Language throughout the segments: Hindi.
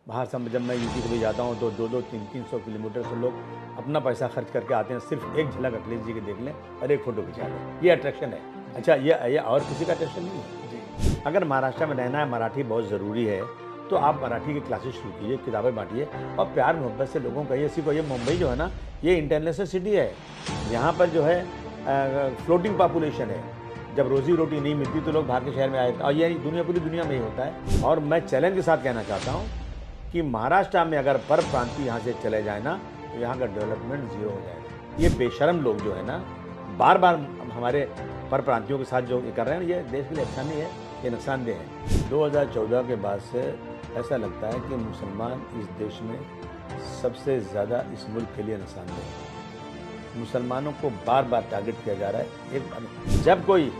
बाहर से जब मैं यूपी कभी जाता हूँ तो 2-2, 300 किलोमीटर से लोग अपना पैसा खर्च करके आते हैं, सिर्फ एक झलक अखिलेश जी की देख लें और एक फ़ोटो खिंचा लें। ये अट्रैक्शन है। अच्छा, ये और किसी का अट्रैक्शन नहीं है। जी, अगर महाराष्ट्र में रहना है, मराठी बहुत ज़रूरी है, तो आप मराठी की क्लासेस शुरू कीजिए, किताबें बाँटिए और प्यार मोहब्बत से लोगों को कहिए, सीखो। ये मुंबई जो है ना, ये इंटरनेशनल सिटी है। यहाँ पर जो है फ्लोटिंग पॉपुलेशन है। जब रोज़ी-रोटी नहीं मिलती तो लोग बाहर के शहर में आए, और ये पूरी दुनिया में ही होता है। और मैं चैलेंज के साथ कहना चाहता हूँ कि महाराष्ट्र में अगर परप्रांतीय यहाँ से चले जाए ना, तो यहाँ का डेवलपमेंट ज़ीरो हो जाएगा। ये बेशर्म लोग जो है ना, बार-बार हमारे परप्रांतियों के साथ जो ये कर रहे हैं, ये देश के लिए अच्छा नहीं है, ये नुकसानदेह है। 2014 के बाद से ऐसा लगता है कि मुसलमान इस देश में सबसे ज़्यादा इस मुल्क के लिए नुकसानदेह है। मुसलमानों को बार-बार टारगेट किया जा रहा है। एक बार नहीं। जब कोई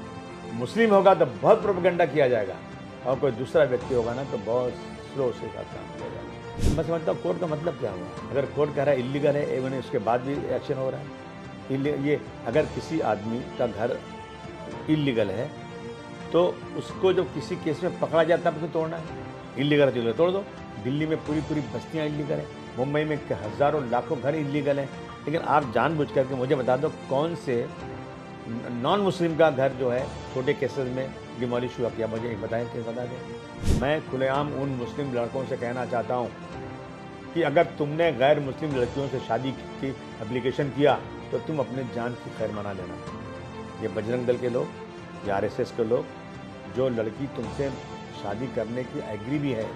मुस्लिम होगा तो बहुत प्रोपेगेंडा किया जाएगा, और कोई दूसरा व्यक्ति होगा ना तो बहुत स्लो से साथ काम किया जाएगा। मैं समझता हूँ कोर्ट का मतलब क्या हुआ? अगर कोर्ट कह रहा है इल्लीगल है, इवन उसके बाद भी एक्शन हो रहा है। ये अगर किसी आदमी का घर इल्लीगल है, तो उसको जब किसी केस में पकड़ा जाए तब तो तोड़ना है। इल्लीगल है तो तोड़ दो। दिल्ली में पूरी बस्तियाँ इल्लीगल हैं, मुंबई में हज़ारों लाखों घर इल्लीगल हैं। लेकिन आप जानबूझ करके मुझे बता दो कौन से नॉन मुस्लिम का घर जो है छोटे केसेस में डिमोलिश हुआ, क्या मुझे एक बताएं, कि बता दें। मैं खुलेआम उन मुस्लिम लड़कों से कहना चाहता हूँ कि अगर तुमने गैर मुस्लिम लड़कियों से शादी की एप्लीकेशन किया तो तुम अपने जान की खैर मना लेना। ये बजरंग दल के लोग, ये आरएसएस के लोग, जो लड़की तुमसे शादी करने की एग्री भी है,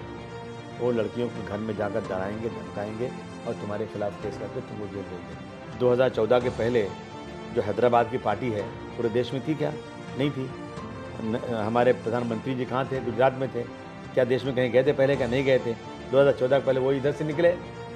वो लड़कियों को घर में जाकर डराएंगे, धमकाएंगे और तुम्हारे खिलाफ केस करके तुमको जेल भेज देंगे। 2014 के पहले जो हैदराबाद की पार्टी है, पूरे देश में थी क्या? नहीं थी। हमारे प्रधानमंत्री जी कहाँ थे? गुजरात में थे। क्या देश में कहीं गए थे पहले? क्या नहीं गए थे? 2014 के पहले वो इधर से निकले,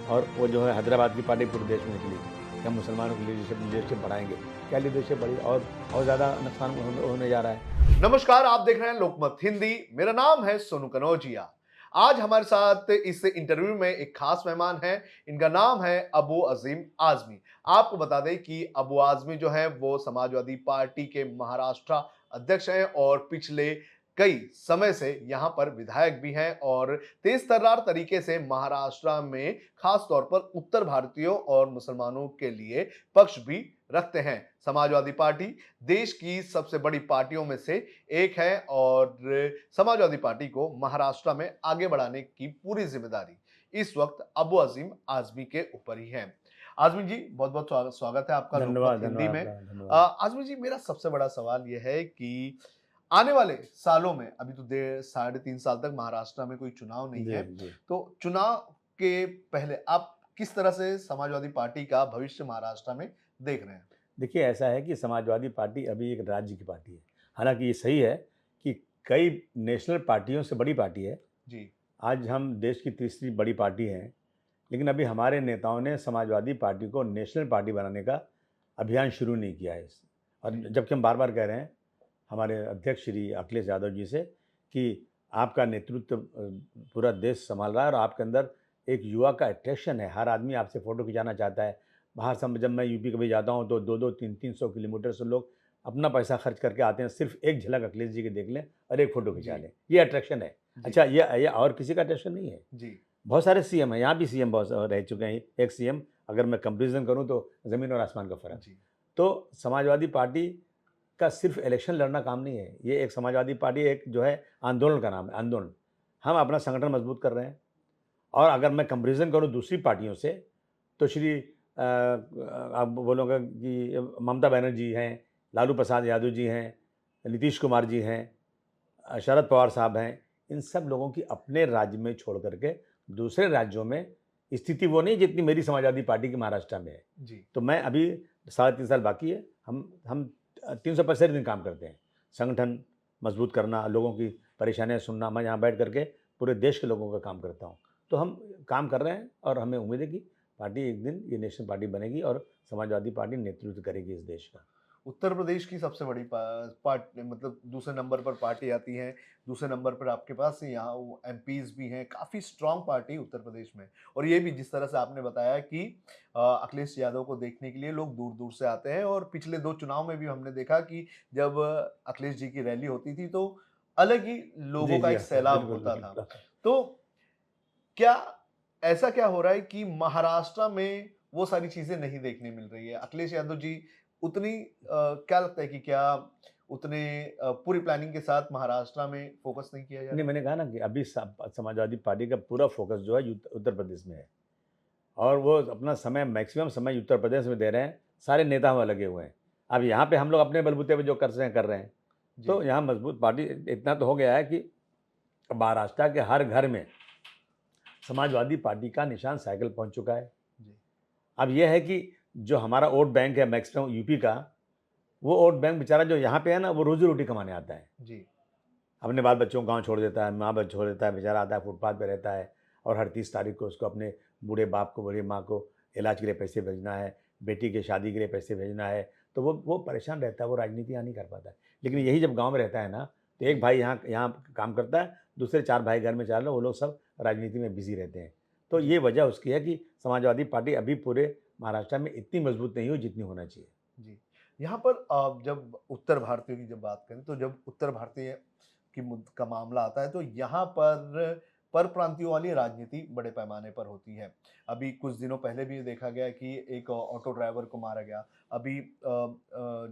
और वो जो है हैदराबाद की पार्टी पूरे देश में निकली। क्या मुसलमानों की लीडरशिप बढ़ाएंगे? क्या लीडरशिप बढ़ी? और ज़्यादा नुकसान होने जा रहा है। नमस्कार, आप देख रहे हैं लोकमत हिंदी। मेरा नाम है सोनू कनौजिया। आज हमारे साथ इस इंटरव्यू में एक खास मेहमान है। इनका नाम है अबू अजीम आजमी। आपको बता दें कि अबू आजमी जो है वो समाजवादी पार्टी के महाराष्ट्र अध्यक्ष हैं और पिछले कई समय से यहाँ पर विधायक भी हैं और तेज तर्रार तरीके से महाराष्ट्र में खास तौर पर उत्तर भारतीयों और मुसलमानों के लिए पक्ष भी रखते हैं। समाजवादी पार्टी देश की सबसे बड़ी पार्टियों में से एक है और समाजवादी पार्टी को महाराष्ट्र में आगे बढ़ाने की पूरी जिम्मेदारी इस वक्त अबू अजीम आजमी के ऊपर ही है। आजमी जी, बहुत बहुत स्वागत है आपका लोकमत धन्यवाद, हिंदी धन्यवाद में। आपका, धन्यवाद। आजमी जी, मेरा सबसे बड़ा सवाल यह है कि आने वाले सालों में, अभी तो 3.5 साल तक महाराष्ट्र में कोई चुनाव नहीं जी, है, जी। तो चुनाव के पहले आप किस तरह से समाजवादी पार्टी का भविष्य महाराष्ट्र में देख रहे हैं? देखिए, ऐसा है कि समाजवादी पार्टी अभी एक राज्य की पार्टी है। हालाँकि ये सही है कि कई नेशनल पार्टियों से बड़ी पार्टी है। जी, आज हम देश की तीसरी बड़ी पार्टी हैं, लेकिन अभी हमारे नेताओं ने समाजवादी पार्टी को नेशनल पार्टी बनाने का अभियान शुरू नहीं किया है। और जी, जबकि हम बार-बार कह रहे हैं हमारे अध्यक्ष श्री अखिलेश यादव जी से कि आपका नेतृत्व पूरा देश सँभाल रहा है और आपके अंदर एक युवा का अट्रैक्शन है। हर आदमी आपसे फ़ोटो खिंचाना चाहता है। बाहर से जब मैं यूपी कभी जाता हूँ तो 2-2, 300 किलोमीटर से लोग अपना पैसा खर्च करके आते हैं, सिर्फ एक झलक अखिलेश जी की देख लें और एक फ़ोटो खिंचा जी, लें। ये अट्रैक्शन है। जी, अच्छा, ये और किसी का अट्रैक्शन नहीं है। जी, बहुत सारे सीएम हैं, यहाँ भी सीएम बहुत रह चुके हैं। एक सीएम अगर मैं कंपैरिज़न करूँ तो ज़मीन और आसमान का फ़र्क। जी, तो समाजवादी पार्टी का सिर्फ़ इलेक्शन लड़ना काम नहीं है। ये एक समाजवादी पार्टी एक जो है आंदोलन का नाम है, आंदोलन। हम अपना संगठन मज़बूत कर रहे हैं, और अगर मैं कंपैरिज़न करूँ दूसरी पार्टियों से, तो आप बोलोगे कि ममता बनर्जी हैं, लालू प्रसाद यादव जी हैं, नीतीश कुमार जी हैं, शरद पवार साहब हैं। इन सब लोगों की अपने राज्य में छोड़ कर के दूसरे राज्यों में स्थिति वो नहीं जितनी मेरी समाजवादी पार्टी की महाराष्ट्र में है। जी। तो मैं अभी 3.5 साल बाकी है। हम 365 दिन काम करते हैं। संगठन मजबूत करना, लोगों की परेशानियाँ सुनना, मैं यहाँ बैठ कर के पूरे देश के लोगों का काम करता हूँ। तो हम काम कर रहे हैं और हमें उम्मीद है कि पार्टी एक दिन ये नेशनल पार्टी बनेगी और समाजवादी पार्टी नेतृत्व करेगी इस देश का। उत्तर प्रदेश की सबसे बड़ी मतलब दूसरे नंबर पर पार्टी आती है। दूसरे नंबर पर आपके पास यहाँ वो एमपीज़ भी हैं, काफ़ी स्ट्रॉन्ग पार्टी उत्तर प्रदेश में। और ये भी जिस तरह से आपने बताया कि अखिलेश यादव को देखने के लिए लोग दूर-दूर से आते हैं और पिछले 2 चुनाव में भी हमने देखा कि जब अखिलेश जी की रैली होती थी, तो अलग ही जी, लोगों का जी। एक हाँ, सैलाब बिल्कुल, होता था। बिल्कुल। तो क्या ऐसा क्या हो रहा है कि महाराष्ट्र में वो सारी चीजें नहीं देखने मिल रही है? अखिलेश यादव जी उतनी क्या लगता है कि क्या उतने पूरी प्लानिंग के साथ महाराष्ट्र में फोकस नहीं किया जा नहीं, रहा? मैंने कहा ना कि अभी समाजवादी पार्टी का पूरा फोकस जो है उत्तर प्रदेश में है और वो अपना समय मैक्सिमम समय उत्तर प्रदेश में दे रहे हैं। सारे नेता वहाँ लगे हुए हैं। अब यहाँ पे हम लोग अपने बलबूते पे जो कर रहे हैं। तो जी, यहाँ मजबूत पार्टी इतना तो हो गया है कि महाराष्ट्र के हर घर में समाजवादी पार्टी का निशान साइकिल पहुँच चुका है। जी, अब ये है कि जो हमारा वोट बैंक है मैक्सिमम यूपी का, वो वोट बैंक बेचारा जो यहाँ पे है ना, वो रोज़ी-रोटी कमाने आता है। जी, अपने बाल बच्चों को गाँव छोड़ देता है, माँ-बाप छोड़ देता है, बेचारा आता है फुटपाथ पे रहता है और हर 30 तारीख को उसको अपने बूढ़े बाप को, बूढ़ी माँ को इलाज के लिए पैसे भेजना है, बेटी की शादी के लिए पैसे भेजना है, तो वो परेशान रहता है, वो राजनीति यहाँ नहीं कर पाता है। लेकिन जी, यही जब गाँव में रहता है ना, तो एक जी, भाई यहाँ यहाँ काम करता है, दूसरे 4 भाई घर में 4 लोग, वो लोग सब राजनीति में बिज़ी रहते हैं। तो जी, ये वजह उसकी है कि समाजवादी पार्टी अभी पूरे महाराष्ट्र में इतनी मजबूत नहीं हुई जितनी होना चाहिए। जी। यहाँ पर जब उत्तर भारतीयों की जब बात करें तो जब उत्तर भारतीय की मुद का मामला आता है तो यहाँ पर परप्रांतियों वाली राजनीति बड़े पैमाने पर होती है। अभी कुछ दिनों पहले भी ये देखा गया कि एक ऑटो ड्राइवर को मारा गया। अभी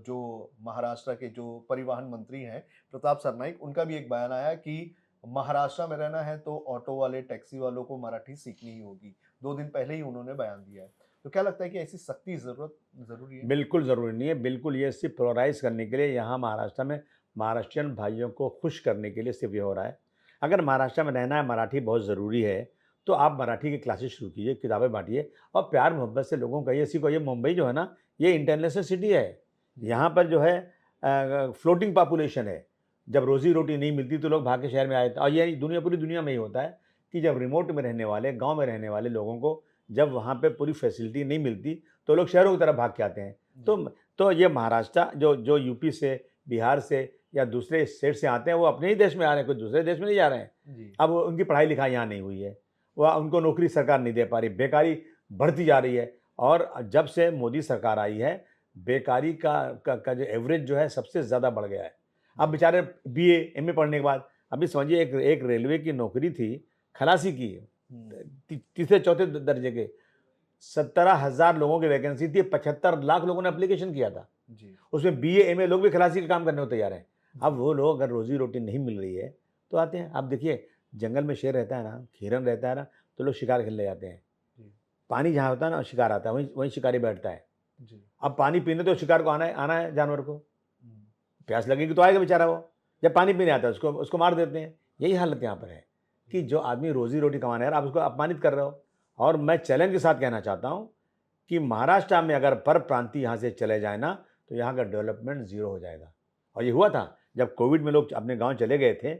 जो महाराष्ट्र के जो परिवहन मंत्री हैं प्रताप सरनाईक उनका भी एक बयान आया कि महाराष्ट्र में रहना है तो ऑटो वाले, टैक्सी वालों को मराठी सीखनी ही होगी। 2 दिन पहले ही उन्होंने बयान दिया है। तो क्या लगता है कि ऐसी सख्ती ज़रूरी है? बिल्कुल ज़रूरी नहीं है, बिल्कुल ये सिर्फ़ पोलराइज़ करने के लिए यहाँ महाराष्ट्र में महाराष्ट्रियन भाइयों को खुश करने के लिए सिर्फ़ ये हो रहा है। अगर महाराष्ट्र में रहना है, मराठी बहुत ज़रूरी है, तो आप मराठी की क्लासेस शुरू कीजिए, किताबें बाँटिए और प्यार मोहब्बत से लोगों को कहिए सिखाइए। मुंबई जो है ना, ये इंटरनेशनल सिटी है। जी, यहाँ पर जो है फ्लोटिंग पॉपुलेशन है। जब रोज़ी-रोटी नहीं मिलती तो लोग भाग के शहर में आए थे और ये पूरी दुनिया में ही होता है कि जब रिमोट में रहने वाले, गाँव में रहने वाले लोगों को जब वहाँ पे पूरी फैसिलिटी नहीं मिलती, तो लोग शहरों की तरफ भाग के आते हैं। जी, तो ये महाराष्ट्र जो जो यूपी से, बिहार से या दूसरे स्टेट से आते हैं, वो अपने ही देश में आ रहे हैं, कोई दूसरे देश में नहीं जा रहे हैं। जी, अब उनकी पढ़ाई-लिखाई यहाँ नहीं हुई है। वह उनको नौकरी सरकार नहीं दे पा रही, बेकारी बढ़ती जा रही है और जब से मोदी सरकार आई है, बेकारी का जो एवरेज जो है सबसे ज़्यादा बढ़ गया है। अब जी, बेचारे बीए, एमए पढ़ने के बाद अभी समझिए एक रेलवे की नौकरी थी, खलासी की, हुँ, तीसरे चौथे दर्जे के 17,000 लोगों की वैकेंसी थी, 75 लाख लोगों ने एप्लीकेशन किया था। जी, उसमें बीए, एमए लोग भी खलासी का काम करने को तैयार हैं। अब जी, वो लोग अगर रोज़ी-रोटी नहीं मिल रही है, तो आते हैं। आप देखिए जंगल में शेर रहता है ना, हिरन रहता है ना, तो लोग शिकार खेलने जाते हैं। जी, पानी जहाँ होता है ना, शिकार आता है, वहीं वहीं शिकारी बैठता है। जी, अब पानी पीने तो शिकार को आना है जानवर को। हुँ, प्यास लगेगी तो आएगा बेचारा वो। जब पानी पीने आता है उसको उसको मार देते हैं। यही हालत यहाँ पर है कि जी, जो आदमी रोज़ी-रोटी कमाने आ रहा है, आप उसको अपमानित कर रहे हो। और मैं चैलेंज के साथ कहना चाहता हूँ कि महाराष्ट्र में अगर परप्रांतीय यहाँ से चले जाएँ ना, तो यहाँ का डेवलपमेंट ज़ीरो हो जाएगा। और ये हुआ था, जब कोविड में लोग अपने गाँव चले गए थे,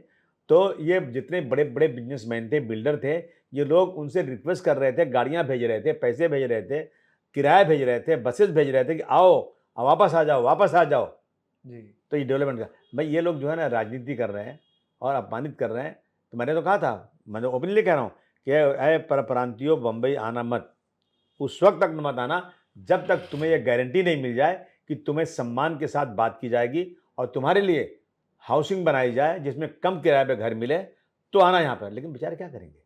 तो ये जितने बड़े-बड़े बिज़नेसमैन थे, बिल्डर थे, ये लोग उनसे रिक्वेस्ट कर रहे थे, गाड़ियाँ भेज रहे थे, पैसे भेज रहे थे, किराया भेज रहे थे, बसेस भेज रहे थे कि आओ, वापस आ जाओ, वापस आ जाओ। जी, तो ये डेवलपमेंट का भाई ये लोग जो है ना राजनीति कर रहे हैं और अपमानित कर रहे हैं। तो मैंने तो कहा था, मैं तो ओपनली कह रहा हूँ कि ऐ परप्रांतियों बम्बई आना मत। उस वक़्त तक मत आना जब तक तुम्हें ये गारंटी नहीं मिल जाए कि तुम्हें सम्मान के साथ बात की जाएगी और तुम्हारे लिए हाउसिंग बनाई जाए जिसमें कम किराए पे घर मिले, तो आना यहाँ पर। लेकिन बेचारे क्या करेंगे?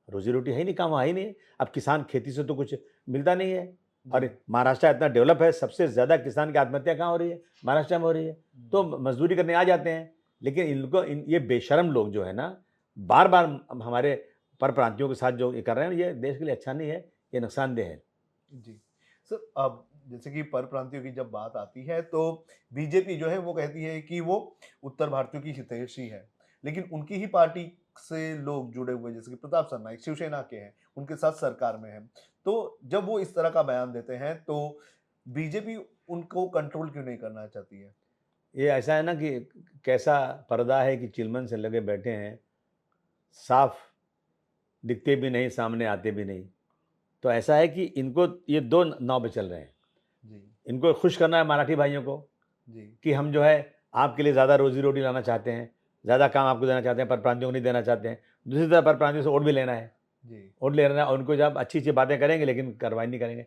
रोज़ी-रोटी है ही नहीं, काम वहाँ ही नहीं है। अब किसान खेती से तो कुछ मिलता नहीं है और जी, महाराष्ट्र इतना डेवलप है, सबसे ज़्यादा किसान की आत्महत्या कहाँ हो रही है? महाराष्ट्र में हो रही है। तो हुँ, मज़दूरी करने आ जाते हैं, लेकिन इनको ये बेशर्म लोग जो है ना, बार-बार हमारे परप्रांतियों के साथ जो ये कर रहे हैं, ये देश के लिए अच्छा नहीं है, ये नुकसानदेह है। जी। सर अब जैसे कि परप्रांतियों की जब बात आती है तो बीजेपी जो है वो कहती है कि वो उत्तर भारतीयों की हितैषी है। लेकिन उनकी ही पार्टी से लोग जुड़े हुए जैसे कि प्रताप सरनाईक शिवसेना के हैं, उनके साथ सरकार में हैं। तो जब वो इस तरह का बयान देते हैं तो बीजेपी उनको कंट्रोल क्यों नहीं करना चाहती है? ये ऐसा है ना कि कैसा पर्दा है कि चिलमन से लगे बैठे हैं, साफ दिखते भी नहीं, सामने आते भी नहीं। तो ऐसा है कि इनको ये 2 नाव पे चल रहे हैं। जी, इनको खुश करना है मराठी भाइयों को जी, कि हम जो है आपके लिए ज़्यादा रोज़ी-रोटी लाना चाहते हैं, ज़्यादा काम आपको देना चाहते हैं, परप्रांतियों को नहीं देना चाहते हैं। दूसरी तरफ परप्रांतियों से वोट भी लेना है। जी, वोट ले लेना है और उनको जब अच्छी-अच्छी बातें करेंगे लेकिन कार्रवाई नहीं करेंगे।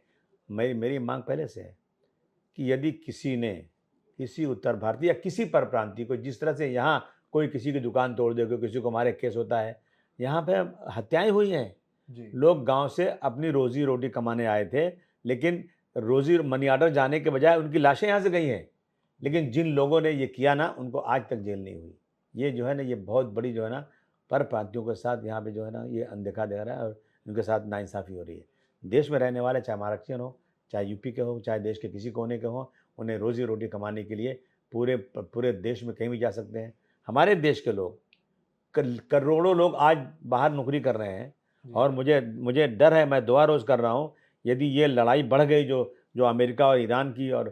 मेरी मेरी माँग पहले से है कि यदि किसी ने, किसी उत्तर भारतीय या किसी परप्रांतीय को जिस तरह से यहाँ कोई किसी की दुकान तोड़ दे, कोई किसी को मारे केस होता है, यहाँ पे हत्याएँ हुई हैं। जी। लोग गांव से अपनी रोजी रोटी कमाने आए थे, लेकिन रोजी मनी ऑर्डर जाने के बजाय उनकी लाशें यहाँ से गई हैं। लेकिन जिन लोगों ने ये किया ना, उनको आज तक जेल नहीं हुई। ये जो है ना, ये बहुत बड़ी जो है ना, परप्रांतियों के साथ यहाँ पे जो है ना, ये अनदेखा दे रहा है और उनके साथ नाइंसाफ़ी हो रही है। देश में रहने वाले, चाहे महाराष्ट्रियन हो, चाहे यूपी के हो, चाहे देश के किसी कोने के हों, उन्हें रोज़ी रोटी कमाने के लिए पूरे देश में कहीं भी जा सकते हैं। हमारे देश के लोग, करोड़ों लोग आज बाहर नौकरी कर रहे हैं जी। और मुझे मुझे डर है, मैं दुआ रोज़ कर रहा हूँ, यदि ये लड़ाई बढ़ गई, जो जो अमेरिका और ईरान की और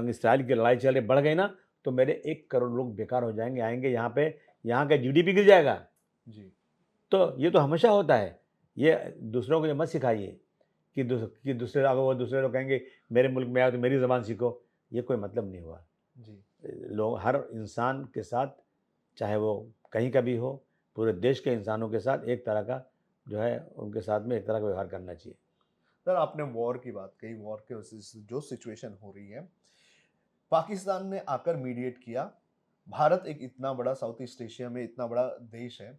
इसराइल की लड़ाई चल रही बढ़ गई ना, तो मेरे 1 करोड़ लोग बेकार हो जाएँगे, आएँगे यहाँ पे, यहाँ का जीडीपी गिर जाएगा। जी। तो ये तो हमेशा होता है। ये दूसरों को ये मत सिखाइए कि दूसरे, अगर वो दूसरे लोग कहेंगे मेरे मुल्क में आओ तो मेरी ज़बान सीखो, ये कोई मतलब नहीं हुआ। जी। लोग, हर इंसान के साथ, चाहे वो कहीं का भी हो, पूरे देश के इंसानों के साथ एक तरह का जो है, उनके साथ में एक तरह का व्यवहार करना चाहिए। सर, आपने वॉर की बात कही, वॉर के जो सिचुएशन हो रही है, पाकिस्तान ने आकर मीडिएट किया। भारत एक इतना बड़ा साउथ ईस्ट एशिया में इतना बड़ा देश है।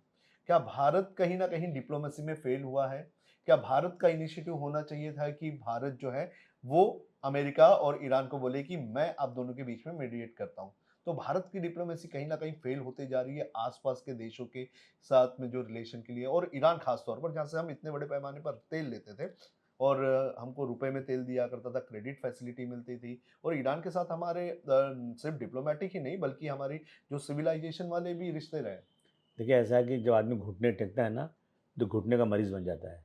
क्या भारत कहीं न कहीं डिप्लोमेसी में फेल हुआ है? क्या भारत का इनिशिएटिव होना चाहिए था कि भारत जो है वो अमेरिका और ईरान को बोले कि मैं आप दोनों के बीच में मीडिएट करता हूँ। तो भारत की डिप्लोमेसी कहीं न कहीं फेल होते जा रही है आस-पास के देशों के साथ में जो रिलेशन के लिए, और ईरान ख़ास तौर पर जहाँ से हम इतने बड़े पैमाने पर तेल लेते थे और हमको रुपए में तेल दिया करता था, क्रेडिट फैसिलिटी मिलती थी। और ईरान के साथ हमारे सिर्फ डिप्लोमेटिक ही नहीं बल्कि हमारी जो सिविलाइजेशन वाले भी रिश्ते रहे। देखिए, ऐसा है कि जब आदमी घुटने टेकता है ना, तो घुटने का मरीज़ बन जाता है।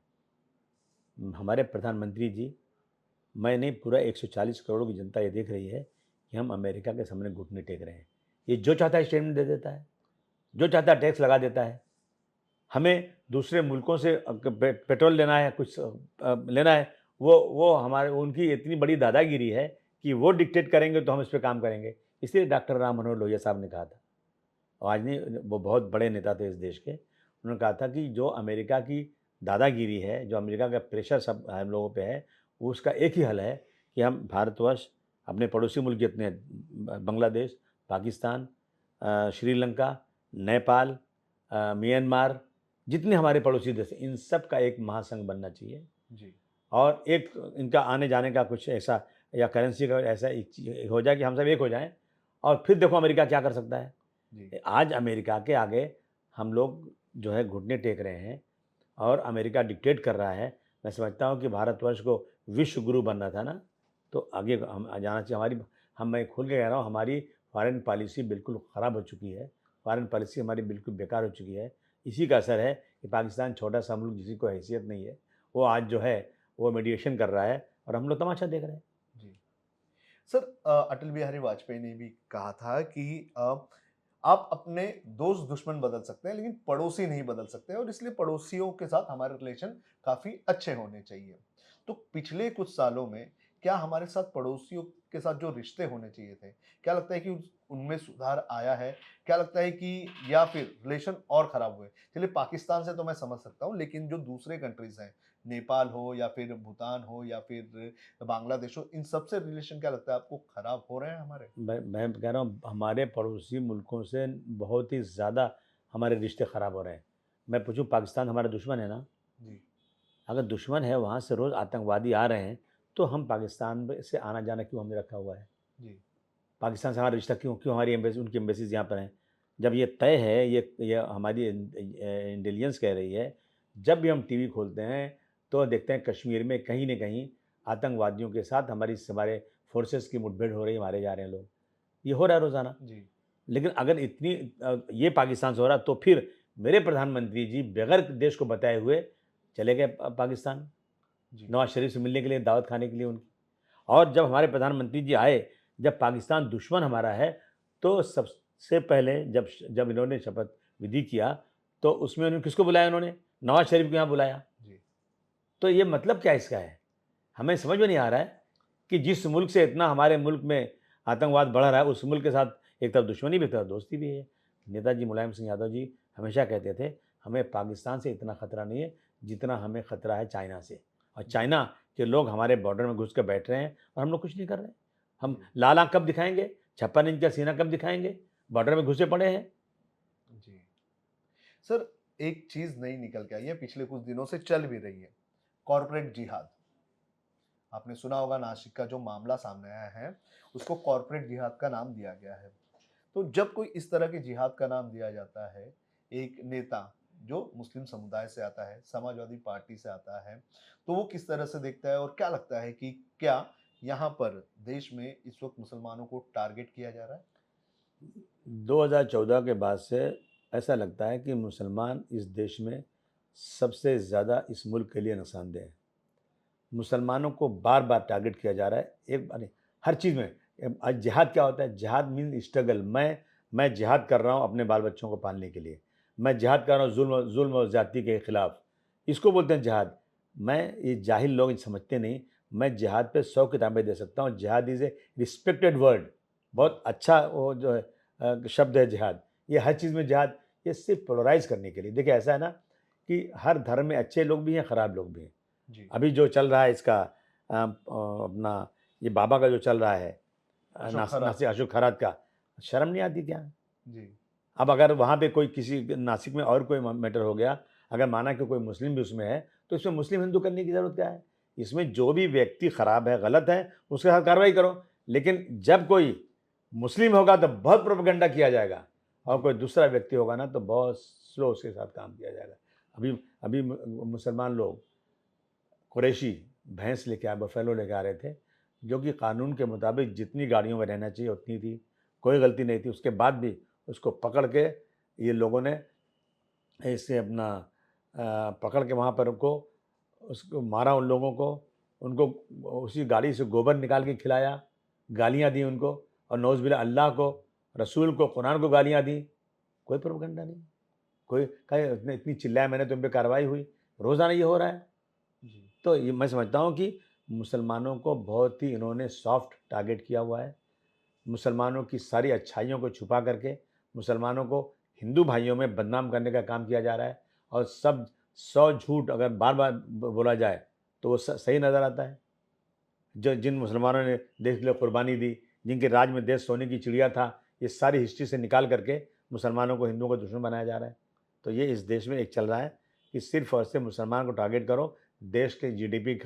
हमारे प्रधानमंत्री जी, मैं नहीं, पूरा 140 करोड़ की जनता ये देख रही है कि हम अमेरिका के सामने घुटने टेक रहे हैं। ये जो चाहता है स्टेटमेंट दे देता है, जो चाहता है टैक्स लगा देता है। हमें दूसरे मुल्कों से पेट्रोल लेना है, कुछ लेना है, वो हमारे, उनकी इतनी बड़ी दादागिरी है कि वो डिक्टेट करेंगे तो हम इस पे काम करेंगे। इसलिए डॉक्टर राम मनोहर लोहिया साहब ने कहा था, और आज नहीं, वो बहुत बड़े नेता थे इस देश के। उन्होंने कहा था कि जो अमेरिका की दादागिरी है, जो अमेरिका का प्रेशर सब हम लोगों पे है, उसका एक ही हल है कि हम भारतवर्ष, अपने पड़ोसी मुल्क जितने हैं, बांग्लादेश, पाकिस्तान, श्रीलंका, नेपाल, म्यांमार, जितने हमारे पड़ोसी देश हैं, इन सब का एक महासंघ बनना चाहिए। जी। और एक इनका आने-जाने का कुछ ऐसा, या करेंसी का ऐसा एक चीज़ हो जाए कि हम सब एक हो जाएँ, और फिर देखो अमेरिका क्या कर सकता है। जी। आज अमेरिका के आगे हम लोग जो है घुटने टेक रहे हैं और अमेरिका डिक्टेट कर रहा है। मैं समझता हूँ कि भारतवर्ष को विश्व गुरु बनना था ना, तो आगे हम जाना चाहिए। मैं खुल के कह रहा हूँ, हमारी फॉरेन पॉलिसी बिल्कुल ख़राब हो चुकी है। फॉरेन पॉलिसी हमारी बिल्कुल बेकार हो चुकी है। इसी का असर है कि पाकिस्तान छोटा-सा मुल्क, जिसकी कोई हैसियत नहीं है, वो आज जो है वो मीडिएशन कर रहा है और हम लोग तमाशा देख रहे हैं। जी। सर, अटल बिहारी वाजपेयी ने भी कहा था कि आप अपने दोस्त दुश्मन बदल सकते हैं लेकिन पड़ोसी नहीं बदल सकते, और इसलिए पड़ोसियों के साथ हमारे रिलेशन काफी अच्छे होने चाहिए। तो पिछले कुछ सालों में क्या हमारे साथ पड़ोसियों के साथ जो रिश्ते होने चाहिए थे, क्या लगता है कि उनमें सुधार आया है? क्या लगता है कि या फिर रिलेशन और खराब हुए? चलिए, पाकिस्तान से तो मैं समझ सकता हूँ, लेकिन जो दूसरे कंट्रीज हैं, नेपाल हो या फिर भूटान हो या फिर बांग्लादेश हो, इन सब से रिलेशन क्या लगता है आपको खराब हो रहे हैं हमारे? मैं कह रहा हूँ, हमारे पड़ोसी मुल्कों से बहुत ही ज़्यादा हमारे रिश्ते ख़राब हो रहे हैं। मैं पूछूँ, पाकिस्तान हमारा दुश्मन है ना? जी। अगर दुश्मन है, वहाँ से रोज़ आतंकवादी आ रहे हैं, तो हम पाकिस्तान में से आना-जाना क्यों हमने रखा हुआ है? जी। पाकिस्तान से हमारा रिश्ता क्यों क्यों हमारी एम्बेसी, उनकी एम्बेसीज़ यहाँ पर हैं? जब ये तय है, ये हमारी इंटेलिजेंस कह रही है, जब भी हम टीवी खोलते हैं, तो देखते हैं कश्मीर में कहीं न कहीं आतंकवादियों के साथ हमारे फ़ोर्सेस की मुठभेड़ हो रही है, मारे जा रहे हैं लोग। ये हो रहा है रोज़ाना। जी। लेकिन अगर ये पाकिस्तान से हो रहा, तो फिर मेरे प्रधानमंत्री जी बगैर देश को बताए हुए चले गए पाकिस्तान, जी। नवाज़ शरीफ से मिलने के लिए, दावत खाने के लिए उनकी। और जब हमारे प्रधानमंत्री जी आए, जब पाकिस्तान दुश्मन हमारा है, तो सबसे पहले जब इन्होंने शपथ विधि किया, तो उसमें उन्होंने किसको बुलाया उन्होंने? नवाज़ शरीफ को यहाँ बुलाया। जी। तो ये मतलब क्या इसका है? हमें समझ में नहीं आ रहा है कि जिस मुल्क से इतना हमारे मुल्क में आतंकवाद बढ़ रहा है, उस मुल्क के साथ एक तरफ दुश्मनी भी है, एक तरफ दोस्ती भी है। नेताजी मुलायम सिंह यादव जी हमेशा कहते थे, हमें पाकिस्तान से इतना खतरा नहीं है, जितना हमें खतरा है चाइना से। और चाइना के लोग हमारे बॉर्डर में घुस के बैठ रहे हैं और हम लोग कुछ नहीं कर रहे हैं। हम जी। लाल आँख कब दिखाएँगे? 56 इंच का सीना कब दिखाएँगे? बॉर्डर में घुसे पड़े हैं। जी। सर, एक चीज नई निकल के आई है, पिछले कुछ दिनों से चल भी रही है, कॉर्पोरेट जिहाद। आपने सुना होगा, नासिक का जो मामला सामने आया है उसको कॉर्पोरेट जिहाद का नाम दिया गया है। तो जब कोई इस तरह के जिहाद का नाम दिया जाता है, एक नेता जो मुस्लिम समुदाय से आता है, समाजवादी पार्टी से आता है, तो वो किस तरह से देखता है और क्या लगता है कि क्या यहाँ पर देश में इस वक्त मुसलमानों को टारगेट किया जा रहा है? 2014 के बाद से ऐसा लगता है कि मुसलमान इस देश में सबसे ज़्यादा इस मुल्क के लिए नुकसानदेह है। मुसलमानों को बार बार टारगेट किया जा रहा है, एक बार नहीं, हर चीज़ में। आज जिहाद क्या होता है? जिहाद मीन स्ट्रगल। मैं जिहाद कर रहा हूँ अपने बाल बच्चों को पालने के लिए, मैं जिहाद कर रहा हूँ जुल्म और ज़्यादती के ख़िलाफ़, इसको बोलते हैं जिहाद। ये जाहिल लोग समझते नहीं। मैं जिहाद पे 100 किताबें दे सकता हूँ। जिहाद इज़ ए रिस्पेक्टेड वर्ड, बहुत अच्छा वो जो है शब्द है जिहाद। ये हर चीज़ में जिहाद, ये सिर्फ पोलराइज़ करने के लिए। देखिए ऐसा है ना कि हर धर्म में अच्छे लोग भी हैं, ख़राब लोग भी हैं। जी। अभी जो चल रहा है इसका अपना ये बाबा का जो चल रहा है, अशोक खरात। नासिक अशोक खरात का, शर्म नहीं आती क्या? जी। अब अगर वहाँ पे कोई किसी नासिक में और कोई मैटर हो गया, अगर माना कि कोई मुस्लिम भी उसमें है, तो इसमें मुस्लिम हिंदू करने की ज़रूरत क्या है? इसमें जो भी व्यक्ति ख़राब है, गलत है, उसके साथ कार्रवाई करो। लेकिन जब कोई मुस्लिम होगा तो बहुत प्रोपेगेंडा किया जाएगा, और कोई दूसरा व्यक्ति होगा ना तो बहुत स्लो उसके साथ काम किया जाएगा। अभी अभी मुसलमान लोग कुरैशी भैंस लेके बफेलो लेके आ रहे थे, जो कि कानून के मुताबिक जितनी गाड़ियों में रहना चाहिए उतनी थी, कोई गलती नहीं थी। उसके बाद भी उसको पकड़ के ये लोगों ने ऐसे अपना पकड़ के वहाँ पर उसको मारा, उन लोगों को, उनको उसी गाड़ी से गोबर निकाल के खिलाया, गालियाँ दी उनको, और नौज़-बिल्लाह अल्लाह को, रसूल को, कुरान को गालियाँ दी। कोई प्रोपेगेंडा नहीं, कोई कहे इतनी चिल्लाया मैंने तो इन पे कार्रवाई हुई। रोज़ाना ये हो रहा है। जी। तो ये मैं समझता हूँ कि मुसलमानों को बहुत ही इन्होंने सॉफ्ट टारगेट किया हुआ है। मुसलमानों की सारी अच्छाइयों को छुपा करके मुसलमानों को हिंदू भाइयों में बदनाम करने का काम किया जा रहा है, और सब 100 झूठ अगर बार-बार बोला जाए तो वो सही नज़र आता है। जो जिन मुसलमानों ने देश के लिए कुर्बानी दी, जिनके राज में देश सोने की चिड़िया था, ये सारी हिस्ट्री से निकाल करके मुसलमानों को, हिंदुओं को दुश्मन बनाया जा रहा है। तो ये इस देश में एक चल रहा है कि सिर्फ़ और सिर्फ मुसलमान को टारगेट करो, देश की जीडीपी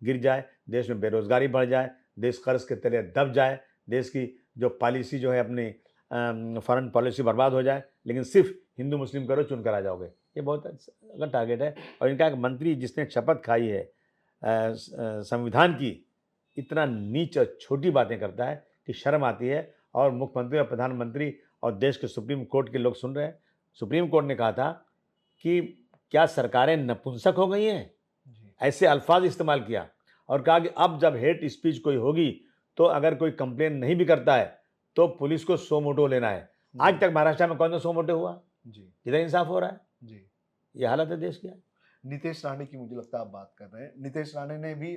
गिर जाए, देश में बेरोज़गारी बढ़ जाए, देश कर्ज़ के तले दब जाए, देश की जो पॉलिसी जो है अपनी फ़ॉरेन पॉलिसी बर्बाद हो जाए, लेकिन सिर्फ़ हिंदू मुस्लिम करो, चुनकर आ जाओगे। ये बहुत गलत टारगेट है। और इनका एक मंत्री जिसने शपथ खाई है संविधान की, इतना नीच और छोटी बातें करता है कि शर्म आती है। और मुख्यमंत्री और प्रधानमंत्री और देश के सुप्रीम कोर्ट के लोग सुन रहे हैं। सुप्रीम कोर्ट ने कहा था कि क्या सरकारें नपुंसक हो गई हैं? जी। ऐसे अल्फाज इस्तेमाल किया, और कहा कि अब जब हेट स्पीच कोई होगी तो अगर कोई कंप्लेन नहीं भी करता है तो पुलिस को सो मोटो लेना है। आज तक महाराष्ट्र में कौन सा सो मोटो हुआ? जी। किधर इंसाफ हो रहा है? जी। ये हालत है देश की। नितेश राणे की मुझे लगता है आप बात कर रहे हैं। नितेश राणे ने भी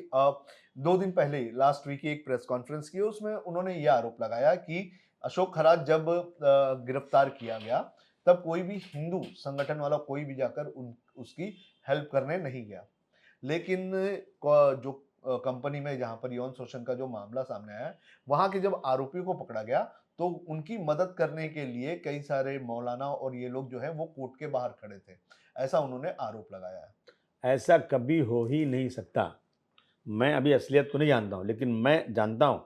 2 दिन पहले लास्ट वीक एक प्रेस कॉन्फ्रेंस की, उसमें उन्होंने ये आरोप लगाया कि अशोक खरात जब गिरफ्तार किया गया, तब कोई भी हिंदू संगठन वाला कोई भी जाकर उसकी हेल्प करने नहीं गया। लेकिन जो कंपनी में जहाँ पर यौन शोषण का जो मामला सामने आया, वहाँ के जब आरोपियों को पकड़ा गया, तो उनकी मदद करने के लिए कई सारे मौलाना और ये लोग जो है वो कोर्ट के बाहर खड़े थे। ऐसा उन्होंने आरोप लगाया है। ऐसा कभी हो ही नहीं सकता। मैं अभी असलियत को नहीं जानता हूँ, लेकिन मैं जानता हूँ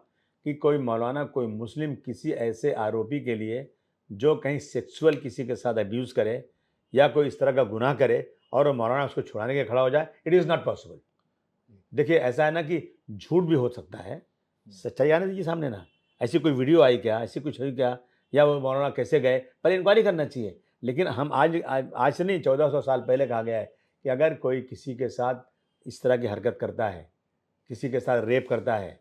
कि कोई मौलाना, कोई मुस्लिम किसी ऐसे आरोपी के लिए जो कहीं सेक्सुअल किसी के साथ अब्यूज़ करे या कोई इस तरह का गुनाह करे और वो मौलाना उसको छुड़ाने के लिए खड़ा हो जाए, इट इज़ नॉट पॉसिबल। देखिए ऐसा है ना कि झूठ भी हो सकता है, सच्चाई आने दीजिए सामने ना। ऐसी कोई वीडियो आई क्या? ऐसी कुछ हुई क्या? या वो मौलाना कैसे गए? पहले इंक्वायरी करना चाहिए। लेकिन हम आज से नहीं, 1400 साल पहले कहा गया है कि अगर कोई किसी के साथ इस तरह की हरकत करता है, किसी के साथ रेप करता है,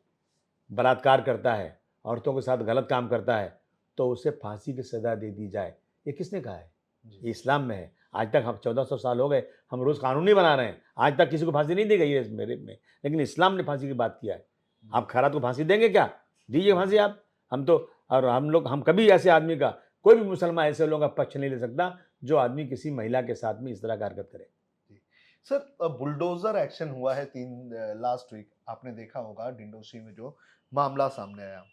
बलात्कार करता है, औरतों के साथ गलत काम करता है, तो उसे फांसी की सज़ा दे दी जाए। ये किसने कहा है? ये इस्लाम में है। आज तक हम 1400 साल हो गए, हम रोज़ कानून नहीं बना रहे हैं। आज तक किसी को फांसी नहीं दी गई है इस मेरे में, लेकिन इस्लाम ने फांसी की बात किया है। आप खैरात को फांसी देंगे क्या? दीजिए फांसी आप। हम तो, और हम कभी ऐसे आदमी का, कोई भी मुसलमान ऐसे लोगों का पक्ष नहीं ले सकता जो आदमी किसी महिला के साथ में इस तरह का हरकत करे। सर, बुलडोजर एक्शन हुआ है लास्ट वीक, आपने देखा होगा डिंडोशी में जो मामला सामने आया।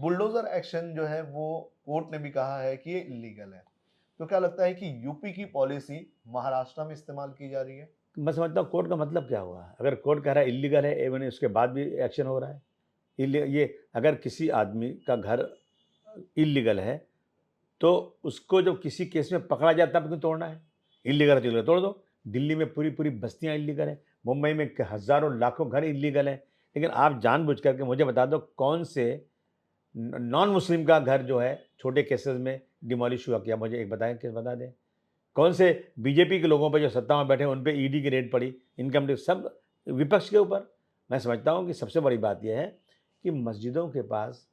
बुलडोजर एक्शन जो है वो कोर्ट ने भी कहा है कि ये इलीगल है। तो क्या लगता है कि यूपी की पॉलिसी महाराष्ट्र में इस्तेमाल की जा रही है? मैं समझता हूँ कोर्ट का मतलब क्या हुआ? अगर कोर्ट कह रहा है इल्लीगल है, एवन उसके बाद भी एक्शन हो रहा है। ये अगर किसी आदमी का घर इल्लीगल है, तो उसको जब किसी केस में पकड़ा जाए तब क्यों तोड़ना है? इल्लीगल है तो इल्लीगल तोड़ दो। दिल्ली में पूरी-पूरी बस्तियाँ इल्लीगल हैं, मुंबई में क हज़ारों लाखों घर इल्लीगल हैं। लेकिन आप जानबूझ करके मुझे बता दो कौन से नॉन मुस्लिम का घर जो है छोटे केसेस में डिमोलिश हुआ? क्या मुझे एक बताएँ, केस बता दें? कौन से बीजेपी के लोगों पे जो सत्ता में बैठे हैं उन पे ईडी की रेड पड़ी, इनकम टैक्स सब विपक्ष के ऊपर। मैं समझता हूँ कि सबसे बड़ी बात ये है कि मस्जिदों के पास,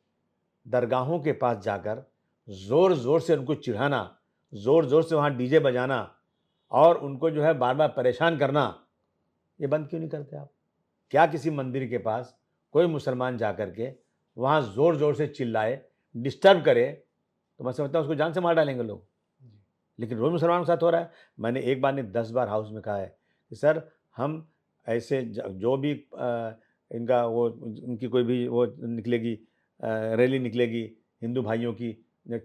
दरगाहों के पास जाकर ज़ोर-ज़ोर से उनको चिढ़ाना, ज़ोर-ज़ोर से वहाँ डीजे बजाना और उनको जो है बार-बार परेशान करना, ये बंद क्यों नहीं करते आप? क्या किसी मंदिर के पास कोई मुसलमान जा कर के वहाँ ज़ोर-ज़ोर से चिल्लाए, डिस्टर्ब करे, तो मैं समझता हूँ उसको जान से मार डालेंगे लोग। लेकिन रोज़ मुसलमानों के साथ हो रहा है। मैंने एक बार नहीं 10 बार हाउस में कहा है कि सर हम ऐसे जो भी इनका वो इनकी कोई भी वो निकलेगी, रैली निकलेगी हिंदू भाइयों की,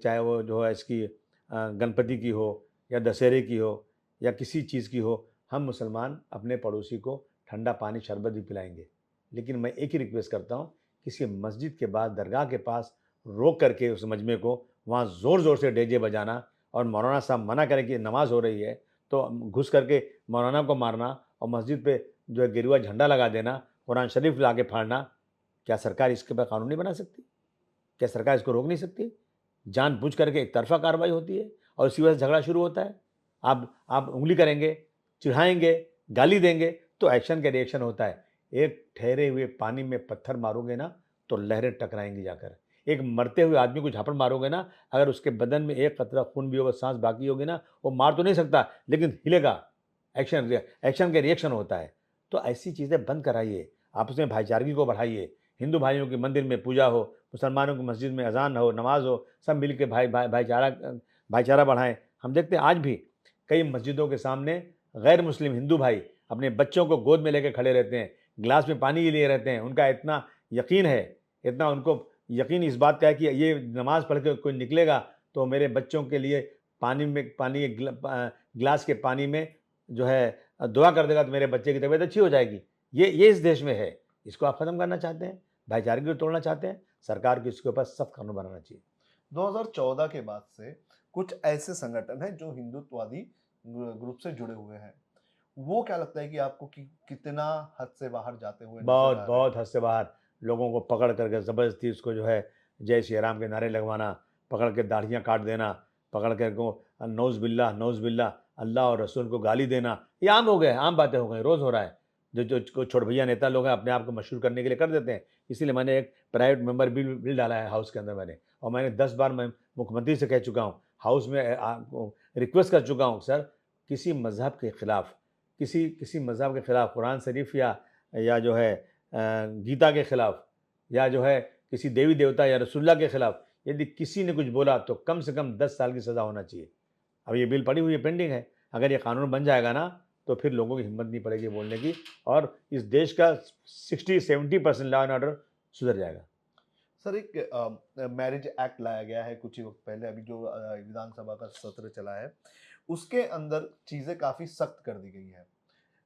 चाहे वो जो है इसकी गणपति की हो या दशहरे की हो या किसी चीज़ की हो, हम मुसलमान अपने पड़ोसी को ठंडा पानी शरबत भी पिलाएँगे। लेकिन मैं एक ही रिक्वेस्ट करता हूँ, किसी मस्जिद के पास, दरगाह के पास रोक करके उस मजमे को वहाँ ज़ोर-ज़ोर से डीजे बजाना और मौलाना साहब मना करें कि नमाज़ हो रही है, तो घुस करके मौलाना को मारना और मस्जिद पे जो है गेरुआ झंडा लगा देना, कुरान शरीफ लाके फाड़ना, क्या सरकार इसके ऊपर कानून नहीं बना सकती? क्या सरकार इसको रोक नहीं सकती? जानबूझ करके एक तरफ़ा कार्रवाई होती है और इसी वजह से झगड़ा शुरू होता है। आप उँगली करेंगे, चिढ़ाएँगे, गाली देंगे, तो एक्शन का रिएक्शन होता है। एक ठहरे हुए पानी में पत्थर मारोगे ना, तो लहरें टकराएँगी जाकर। एक मरते हुए आदमी को झापड़ मारोगे ना, अगर उसके बदन में एक कतरा खून भी होगा, साँस बाकी होगी ना, वो मार तो नहीं सकता, लेकिन हिलेगा। एक्शन का रिएक्शन होता है। तो ऐसी चीज़ें बंद कराइए, आपस में भाईचारगी को बढ़ाइए। हिंदू भाइयों की मंदिर में पूजा हो, मुसलमानों की मस्जिद में अज़ान हो, नमाज़ हो, सब मिल के भाईचारा बढ़ाएँ। हम देखते हैं आज भी कई मस्जिदों के सामने गैर मुस्लिम हिंदू भाई अपने बच्चों को गोद में लेके खड़े रहते हैं, गिलास में पानी लिए रहते हैं। उनका इतना यकीन है, इतना उनको यकीन इस बात का है कि ये नमाज़ पढ़ के कोई निकलेगा तो मेरे बच्चों के लिए पानी गिलास के पानी में जो है दुआ कर देगा तो मेरे बच्चे की तबीयत अच्छी हो जाएगी। ये इस देश में है। इसको आप ख़त्म करना चाहते हैं, भाईचारे को तोड़ना चाहते हैं, सरकार को इसके ऊपर सख्त कानून बनाना चाहिए। 2014 के बाद से कुछ ऐसे संगठन हैं जो हिंदुत्ववादी ग्रुप से जुड़े हुए हैं। वो क्या लगता है कि आपको कि कितना हद से बाहर जाते हुए नज़र आ रहे हैं? बहुत हद से बाहर लोगों को पकड़ करके ज़बरदस्ती उसको जो है जय श्री राम के नारे लगवाना, पकड़ के दाढ़ियाँ काट देना, पकड़ के को नौज़ बिल्ला, अल्लाह और रसूल को गाली देना, ये आम हो गया है, आम बातें हो गई, रोज़ हो रहा है। जो जो को छोटे भैया नेता लोग हैं अपने आप को मशहूर करने के लिए कर देते हैं। इसीलिए मैंने एक प्राइवेट मेंबर बिल डाला है हाउस के अंदर मैंने, और मैंने 10 बार मैं मुख्यमंत्री से कह चुका हूँ, हाउस में रिक्वेस्ट कर चुका हूँ, सर किसी मज़हब के खिलाफ, किसी मज़हब के खिलाफ कुरान शरीफ या जो है गीता के खिलाफ या जो है किसी देवी देवता या रसूलुल्लाह के खिलाफ यदि किसी ने कुछ बोला तो कम से कम 10 साल की सज़ा होना चाहिए। अब ये बिल पड़ी हुई है, पेंडिंग है। अगर ये कानून बन जाएगा ना, तो फिर लोगों की हिम्मत नहीं पड़ेगी बोलने की और इस देश का 60-70% लॉ एंड ऑर्डर सुधर जाएगा। सर एक मैरिज एक्ट लाया गया है कुछ ही वक्त पहले, अभी जो विधानसभा का सत्र चला है, उसके अंदर चीज़ें काफ़ी सख्त कर दी गई हैं।